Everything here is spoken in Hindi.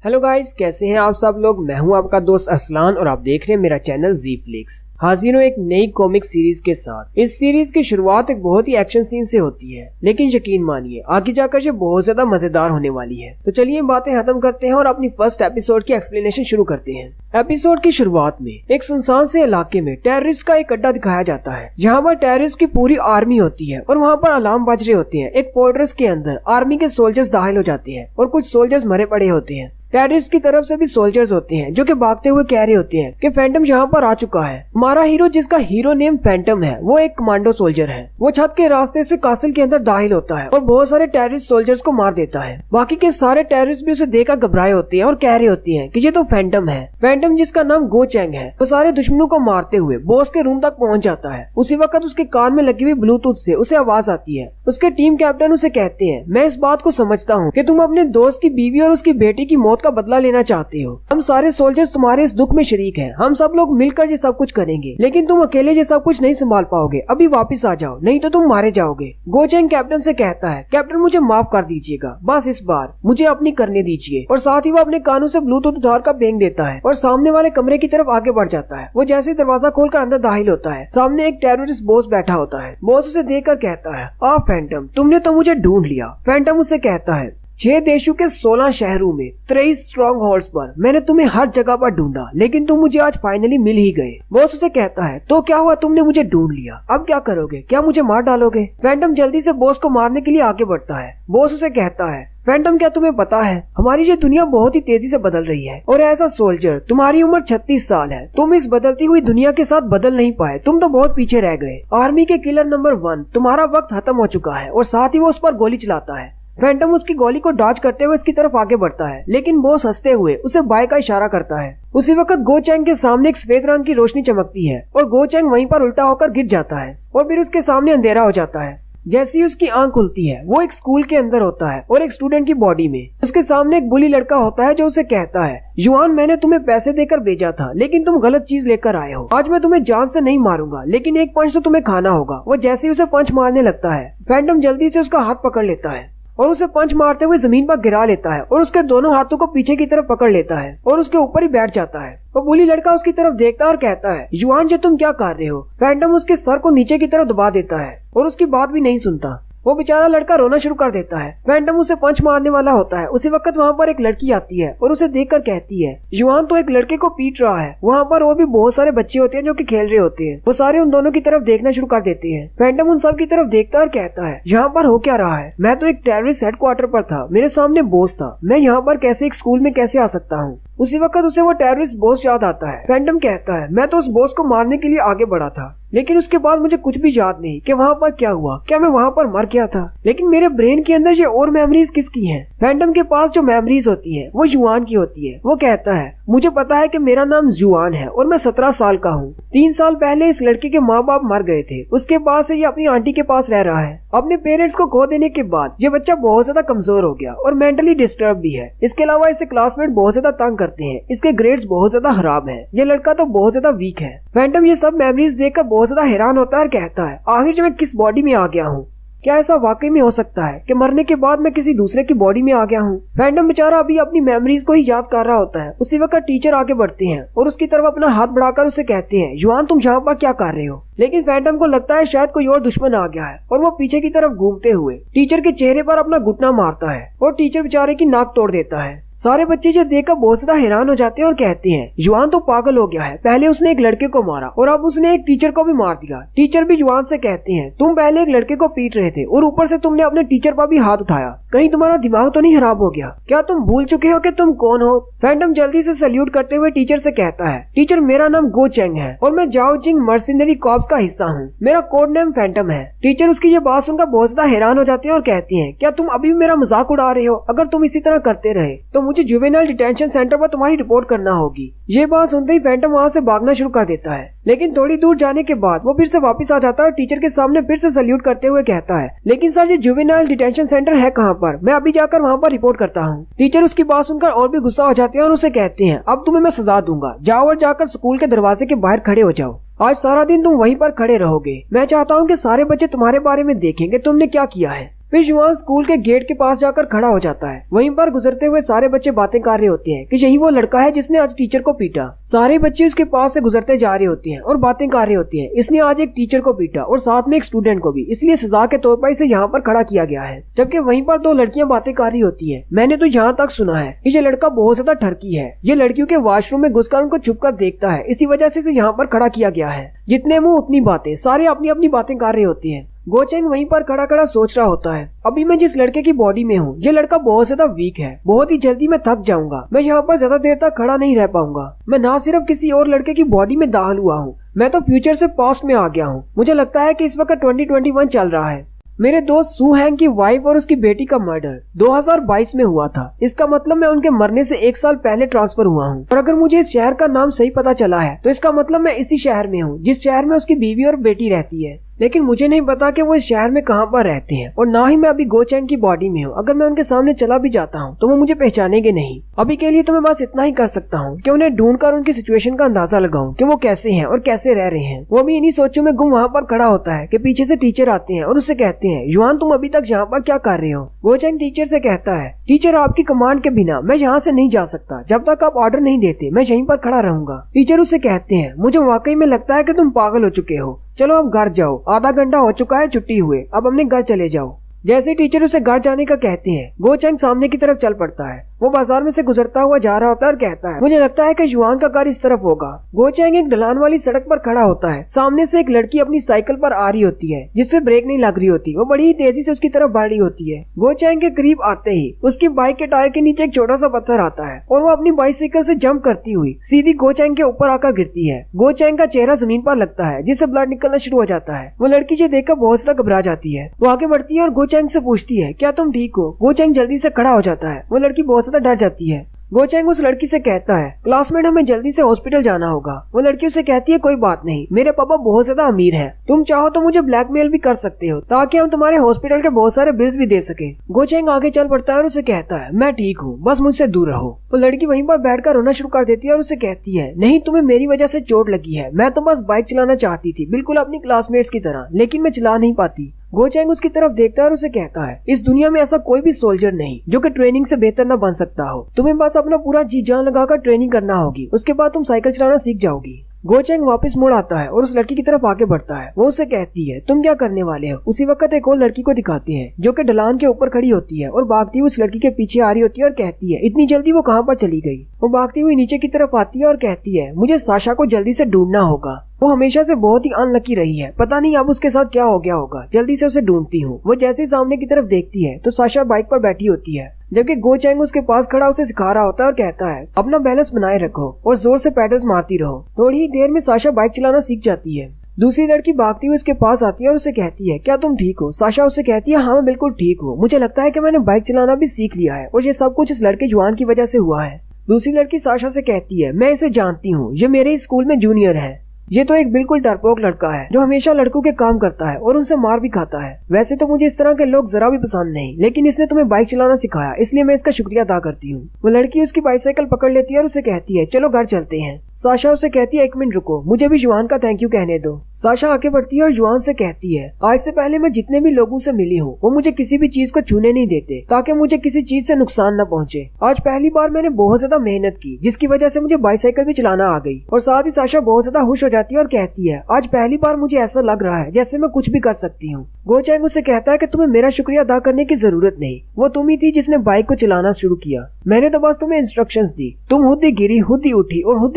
हेलो गाइस, कैसे हैं आप सब लोग। मैं हूं आपका दोस्त अरसलान और आप देख रहे हैं मेरा चैनल जी फ्लिक्स। हाजिर हूं एक नई कॉमिक सीरीज के साथ। इस सीरीज की शुरुआत एक बहुत ही एक्शन सीन से होती है, लेकिन यकीन मानिए आगे जाकर ये बहुत ज्यादा मजेदार होने वाली है। तो चलिए बातें खत्म करते हैं और अपनी फर्स्ट एपिसोड की एक्सप्लेनेशन शुरू करते हैं। एपिसोड की शुरुआत में एक सुनसान से इलाके में टेररिस्ट का एक अड्डा दिखाया जाता है, जहाँ पर टेररिस्ट की पूरी आर्मी होती है और वहाँ पर अलार्म बज रहे होते हैं। एक फोर्ट्रेस के अंदर आर्मी के सोल्जर्स दाखिल हो जाते हैं और कुछ सोल्जर्स मरे पड़े होते हैं। टेररिस्ट की तरफ से भी सोल्जर्स होते हैं जो कि भागते हुए कह रहे होते हैं कि फैंटम यहाँ पर आ चुका है। हमारा हीरो, जिसका हीरो नेम फैंटम है, वो एक कमांडो सोल्जर है। वो छत के रास्ते से कासल के अंदर दाखिल होता है और बहुत सारे टेररिस्ट सोल्जर्स को मार देता है। बाकी के सारे टेररिस्ट भी उसे देखकर घबराए होते हैं और कह रहे होते हैं कि ये तो फैंटम है। फैंटम, जिसका नाम गो चैंग है, वो सारे दुश्मनों को मारते हुए बॉस के रूम तक पहुँच जाता है। उसी वक्त उसके कान में लगी हुई ब्लूटूथ से उसे आवाज आती है। उसके टीम कैप्टन उसे कहते हैं, मैं इस बात को समझता हूँ कि तुम अपने दोस्त की बीवी और उसकी बेटी की मौत का बदला लेना चाहते हो। हम सारे सोल्जर्स तुम्हारे इस दुख में शरीक हैं। हम सब लोग मिलकर ये सब कुछ करेंगे, लेकिन तुम अकेले ये सब कुछ नहीं संभाल पाओगे। अभी वापस आ जाओ, नहीं तो तुम मारे जाओगे। गो चैंग कैप्टन से कहता है, कैप्टन मुझे माफ कर दीजिएगा, बस इस बार मुझे अपनी करने दीजिए। और साथ ही वो अपने कानों से ब्लूटूथ उतार कर फेंक देता है और सामने वाले कमरे की तरफ आगे बढ़ जाता है। वो जैसे दरवाजा खोलकर अंदर दाखिल होता है, सामने एक टेररिस्ट बॉस बैठा होता है। बॉस उसे देखकर कहता है, आ फैंटम, तुमने तो मुझे ढूंढ लिया। फैंटम उसे कहता है, 6 देशों के 16 शहरों में 23 स्ट्रॉन्ग होल्ड्स पर मैंने तुम्हें हर जगह पर ढूंढा, लेकिन तुम मुझे आज फाइनली मिल ही गए। बॉस उसे कहता है, तो क्या हुआ, तुमने मुझे ढूंढ लिया, अब क्या करोगे, क्या मुझे मार डालोगे। फैंटम जल्दी से बॉस को मारने के लिए आगे बढ़ता है। बॉस उसे कहता है, फैंटम, क्या तुम्हें पता है हमारी ये दुनिया बहुत ही तेजी से बदल रही है और ऐसा सोल्जर, तुम्हारी उम्र 36 साल है, तुम इस बदलती हुई दुनिया के साथ बदल नहीं पाए, तुम तो बहुत पीछे रह गए। आर्मी के किलर नंबर 1, तुम्हारा वक्त खत्म हो चुका है। और साथ ही वो उस पर गोली चलाता है। फैंटम उसकी गोली को डॉज करते हुए उसकी तरफ आगे बढ़ता है, लेकिन बॉस हंसते हुए उसे बाय का इशारा करता है। उसी वक्त गो चैंग के सामने एक सफेद रंग की रोशनी चमकती है और गो चैंग वहीं पर उल्टा होकर गिर जाता है और फिर उसके सामने अंधेरा हो जाता है। जैसे ही उसकी आंख खुलती है, वो एक स्कूल के अंदर होता है और एक स्टूडेंट की बॉडी में। उसके सामने एक बुली लड़का होता है जो उसे कहता है, युआन, मैंने तुम्हें पैसे देकर भेजा था, लेकिन तुम गलत चीज लेकर आए हो। आज मैं तुम्हें जान से नहीं मारूंगा, लेकिन एक पंच तो तुम्हें खाना होगा। वो जैसे ही उसे पंच मारने लगता है, फैंटम जल्दी से उसका हाथ पकड़ लेता है और उसे पंच मारते हुए जमीन पर गिरा लेता है और उसके दोनों हाथों को पीछे की तरफ पकड़ लेता है और उसके ऊपर ही बैठ जाता है। वो बुली लड़का उसकी तरफ देखता है और कहता है, युआन, जो तुम क्या कर रहे हो। फैंटम उसके सर को नीचे की तरफ दबा देता है और उसकी बात भी नहीं सुनता। वो बेचारा लड़का रोना शुरू कर देता है। फैंटम उसे पंच मारने वाला होता है। उसी वक्त वहाँ पर एक लड़की आती है और उसे देखकर कहती है, युआन तो एक लड़के को पीट रहा है। वहाँ पर और भी बहुत सारे बच्चे होते हैं जो कि खेल रहे होते हैं। वो सारे उन दोनों की तरफ देखना शुरू कर देते हैं। फैंटम उन सब की तरफ देखता है और कहता है, यहाँ पर हो क्या रहा है, मैं तो एक टेररिस्ट हेडक्वार्टर पर था, मेरे सामने बॉस था, मैं यहाँ पर कैसे एक स्कूल में कैसे आ सकता हूँ। उसी वक्त उसे वो टेररिस्ट बॉस याद आता है। फैंटम कहता है, मैं तो उस बॉस को मारने के लिए आगे बढ़ा था, लेकिन उसके बाद मुझे कुछ भी याद नहीं कि वहाँ पर क्या हुआ, क्या मैं वहाँ पर मर गया था। लेकिन मेरे ब्रेन के अंदर ये और मेमोरीज किसकी हैं? फैंटम के पास जो मेमोरीज होती है वो युआन की होती है। वो कहता है, मुझे पता है कि मेरा नाम युआन है और मैं 17 साल का हूँ। 3 साल पहले इस लड़के के माँ बाप मर गए थे। उसके बाद से ये अपनी आंटी के पास रह रहा है। अपने पेरेंट्स को खो देने के बाद ये बच्चा बहुत ज्यादा कमजोर हो गया और मेंटली डिस्टर्ब भी है। इसके अलावा इसे क्लासमेट बहुत ज्यादा तंग करते हैं, इसके ग्रेड्स बहुत ज्यादा खराब है। ये लड़का तो बहुत ज्यादा वीक है। फैंटम ये सब मेमोरीज देखकर बहुत ज्यादा हैरान होता है और कहता है, आखिर मैं किस बॉडी में आ गया हूँ। क्या ऐसा वाकई में हो सकता है कि मरने के बाद मैं किसी दूसरे की बॉडी में आ गया हूँ? फैंटम बेचारा अभी अपनी मेमोरीज को ही याद कर रहा होता है। उसी वक्त टीचर आगे बढ़ते हैं और उसकी तरफ अपना हाथ बढ़ाकर उसे कहते हैं, युआन, तुम यहाँ पर क्या कर रहे हो। लेकिन फैंटम को लगता है शायद कोई और दुश्मन आ गया है और वो पीछे की तरफ घूमते हुए टीचर के चेहरे पर अपना घुटना मारता है और टीचर बेचारे की नाक तोड़ देता है। सारे बच्चे जो देखकर बहुत ज्यादा हैरान हो जाते हैं और कहते हैं, युआन तो पागल हो गया है, पहले उसने एक लड़के को मारा और अब उसने एक टीचर को भी मार दिया। टीचर भी युआन से कहते हैं, तुम पहले एक लड़के को पीट रहे थे और ऊपर से तुमने अपने टीचर पर भी हाथ उठाया, कहीं तुम्हारा दिमाग तो नहीं खराब हो गया? क्या तुम भूल चुके हो कि तुम कौन हो? फैंटम जल्दी से सल्यूट करते हुए टीचर से कहता है, टीचर, मेरा नाम गो चैंग है और मैं जाओ जिंग मर्सिनरी कॉर्प्स का हिस्सा हूँ। मेरा कोड नेम फैंटम है। टीचर उसकी ये बात सुनकर बहुत ज्यादा हैरान हो जाते हैं और कहती हैं, क्या तुम अभी भी मेरा मजाक उड़ा रहे हो? अगर तुम इसी तरह करते रहे तो मुझे जुवेनाइल डिटेंशन सेंटर पर तुम्हारी रिपोर्ट करना होगी। ये बात सुनते ही फैंटम वहाँ से भागना शुरू कर देता है, लेकिन थोड़ी दूर जाने के बाद वो फिर से वापस आ जाता है और टीचर के सामने फिर से सल्यूट करते हुए कहता है, लेकिन सर ये जुवेनाइल डिटेंशन सेंटर है कहाँ पर? मैं अभी जाकर वहाँ पर रिपोर्ट करता हूँ। टीचर उसकी बात सुनकर और भी गुस्सा हो जाते हैं और उसे कहते हैं, अब तुम्हें मैं सजा दूंगा, जाओ और जाकर स्कूल के दरवाजे के बाहर खड़े हो जाओ। आज सारा दिन तुम वहीं पर खड़े रहोगे। मैं चाहता हूँ कि सारे बच्चे तुम्हारे बारे में देखें कि तुमने क्या किया है। फिर जुआन स्कूल के गेट के पास जाकर खड़ा हो जाता है। वहीं पर गुजरते हुए सारे बच्चे बातें कर रहे होते हैं कि यही वो लड़का है जिसने आज टीचर को पीटा। सारे बच्चे उसके पास से गुजरते जा रहे होते हैं और बातें कर रहे होते हैं, इसने आज एक टीचर को पीटा और साथ में एक स्टूडेंट को भी, इसलिए सजा के तौर पर इसे यहाँ पर खड़ा किया गया है। जबकि वहीं पर दो लड़कियां बातें कर रही होती है। मैंने तो यहाँ तक सुना है कि ये लड़का बहुत ज्यादा ठरकी है, ये लड़कियों के वॉशरूम में घुसकर उनको छुप कर देखता है, इसी वजह से इसे यहाँ पर खड़ा किया गया है। जितने मुंह उतनी बातें, सारे अपनी अपनी बातें कर रहे होते हैं। गोचेंग वहीं पर खड़ा खड़ा सोच रहा होता है, अभी मैं जिस लड़के की बॉडी में हूँ ये लड़का बहुत ज्यादा वीक है, बहुत ही जल्दी मैं थक जाऊंगा, मैं यहाँ पर ज्यादा देर तक खड़ा नहीं रह पाऊंगा। मैं ना सिर्फ किसी और लड़के की बॉडी में दाखिल हुआ हूँ, मैं तो फ्यूचर से पास्ट में आ गया हूँ। मुझे लगता है कि इस वक्त 2021 चल रहा है। मेरे दोस्त सू हैंग की वाइफ और उसकी बेटी का मर्डर 2022 में हुआ था। इसका मतलब मैं उनके मरने से 1 साल पहले ट्रांसफर हुआ हूँ। और अगर मुझे इस शहर का नाम सही पता चला है तो इसका मतलब मैं इसी शहर में हूँ जिस शहर में उसकी बीवी और बेटी रहती है। लेकिन मुझे नहीं पता कि वो इस शहर में कहाँ पर रहते हैं और ना ही मैं अभी गोचेंग की बॉडी में हूँ। अगर मैं उनके सामने चला भी जाता हूँ तो वो मुझे पहचानेंगे नहीं। अभी के लिए तो मैं बस इतना ही कर सकता हूँ कि उन्हें ढूंढकर उनकी सिचुएशन का अंदाजा लगाऊं कि वो कैसे हैं और कैसे रह रहे हैं। वो भी इन्हीं सोचों में गुम वहाँ पर खड़ा होता है कि पीछे से टीचर आते हैं और उससे कहते हैं, युआन तुम अभी तक यहाँ पर क्या कर रहे हो? गोचेंग टीचर से कहता है, टीचर आपकी कमांड के बिना मैं यहाँ से नहीं जा सकता, जब तक आप ऑर्डर नहीं देते मैं यहीं पर खड़ा रहूंगा। टीचर उससे कहते हैं, मुझे वाकई में लगता है कि तुम पागल हो चुके हो, चलो अब घर जाओ, आधा घंटा हो चुका है छुट्टी हुए, अब अपने घर चले जाओ। जैसे टीचर उसे घर जाने का कहते हैं, गोचेंग सामने की तरफ चल पड़ता है। वो बाजार में से गुजरता हुआ जा रहा होता है और कहता है, मुझे लगता है कि युआन का घर इस तरफ होगा। गोचेंग एक ढलान वाली सड़क पर खड़ा होता है। सामने से एक लड़की अपनी साइकिल पर आ रही होती है जिससे ब्रेक नहीं लग रही होती। वो बड़ी ही तेजी से उसकी तरफ बढ़ रही होती है। गोचेंग के करीब आते ही उसकी बाइक के टायर के नीचे एक छोटा सा पत्थर आता है और वो अपनी बाइसिकल से जंप करती हुई सीधी गोचेंग के ऊपर आकर गिरती है। गोचेंग का चेहरा जमीन पर लगता है जिससे ब्लड निकलना शुरू हो जाता है। वो लड़की ये देखकर बहुत ज्यादा घबरा जाती है। वो आगे बढ़ती है और गोचेंग से पूछती है, क्या तुम ठीक हो? गोचेंग जल्दी से खड़ा हो जाता है। वो लड़की बहुत ज्यादा डर जाती है। गोचेंग उस लड़की से कहता है, क्लासमेट हमें जल्दी से हॉस्पिटल जाना होगा। वो लड़की उसे कहती है, कोई बात नहीं, मेरे पापा बहुत ज्यादा अमीर हैं, तुम चाहो तो मुझे ब्लैकमेल भी कर सकते हो ताकि हम तुम्हारे हॉस्पिटल के बहुत सारे बिल्स भी दे सके। गोचेंग आगे चल पड़ता है और उसे कहता है, मैं ठीक हूँ, बस मुझसे दूर रहो। वो लड़की वहीं पर बैठकर रोना शुरू कर देती है और उसे कहती है, नहीं, तुम्हें मेरी वजह से चोट लगी है, मैं तो बस बाइक चलाना चाहती थी, बिल्कुल अपनी क्लासमेट्स की तरह, लेकिन मैं चला नहीं पाती। गोचेंग उसकी तरफ देखता है और उसे कहता है, इस दुनिया में ऐसा कोई भी सोल्जर नहीं जो कि ट्रेनिंग से बेहतर न बन सकता हो। तुम्हें बस अपना पूरा जी जान लगाकर ट्रेनिंग करना होगी, उसके बाद तुम साइकिल चलाना सीख जाओगी। गोचेंग वापस मुड़ आता है और उस लड़की की तरफ आगे बढ़ता है। वो उसे कहती है, तुम क्या करने वाले हो? उसी वक्त एक और लड़की को दिखाते हैं जो कि ढलान के ऊपर खड़ी होती है और भागती हुई उस लड़की के पीछे आ रही होती है और कहती है, इतनी जल्दी वो कहाँ पर चली गई? वो भागती हुई नीचे की तरफ आती है और कहती है, मुझे साशा को जल्दी से ढूंढना होगा, वो हमेशा से बहुत ही अनलकी रही है, पता नहीं अब उसके साथ क्या हो गया होगा, जल्दी से उसे ढूंढती हूँ। वो जैसे ही सामने की तरफ देखती है तो साशा बाइक पर बैठी होती है, जबकि गोचेंग उसके पास खड़ा उसे सिखा रहा होता है और कहता है, अपना बैलेंस बनाए रखो और जोर से पैडल्स मारती रहो। थोड़ी ही देर में साशा बाइक चलाना सीख जाती है। दूसरी लड़की भागती हुई उसके पास आती है और उसे कहती है, क्या तुम ठीक हो? साशा उसे कहती है, हाँ मैं बिल्कुल ठीक हूँ, मुझे लगता है कि मैंने बाइक चलाना भी सीख लिया है और ये सब कुछ इस लड़के युआन की वजह से हुआ है। दूसरी लड़की साशा से कहती है, मैं इसे जानती हूँ, ये मेरे स्कूल में जूनियर है, ये तो एक बिल्कुल डरपोक लड़का है जो हमेशा लड़कों के काम करता है और उनसे मार भी खाता है। वैसे तो मुझे इस तरह के लोग जरा भी पसंद नहीं, लेकिन इसने तुम्हें बाइक चलाना सिखाया, इसलिए मैं इसका शुक्रिया अदा करती हूँ। वो लड़की उसकी बाइसाइकिल पकड़ लेती है और उसे कहती है, चलो घर चलते हैं। साशा उसे कहती है, 1 मिनट रुको, मुझे भी युआन का थैंक यू कहने दो। साशा आगे बढ़ती है और युआन से कहती है, आज से पहले मैं जितने भी लोगों से मिली हूँ वो मुझे किसी भी चीज को छूने नहीं देते ताकि मुझे किसी चीज से नुकसान न पहुँचे। आज पहली बार मैंने बहुत ज्यादा मेहनत की जिसकी वजह से मुझे बाइसाइकिल भी चलाना आ गई। और साथ ही साशा बहुत ज्यादा खुश हो जाती है और कहती है, आज पहली बार मुझे ऐसा लग रहा है जैसे मैं कुछ भी कर सकती हूँ। गोचेंग उसे कहता है कि तुम्हें मेरा शुक्रिया अदा करने की जरूरत नहीं, वो तुम ही थी जिसने बाइक को चलाना शुरू किया, मैंने तो बस तुम्हें इंस्ट्रक्शंस दी, तुम खुद ही गिरी, खुद ही उठी और खुद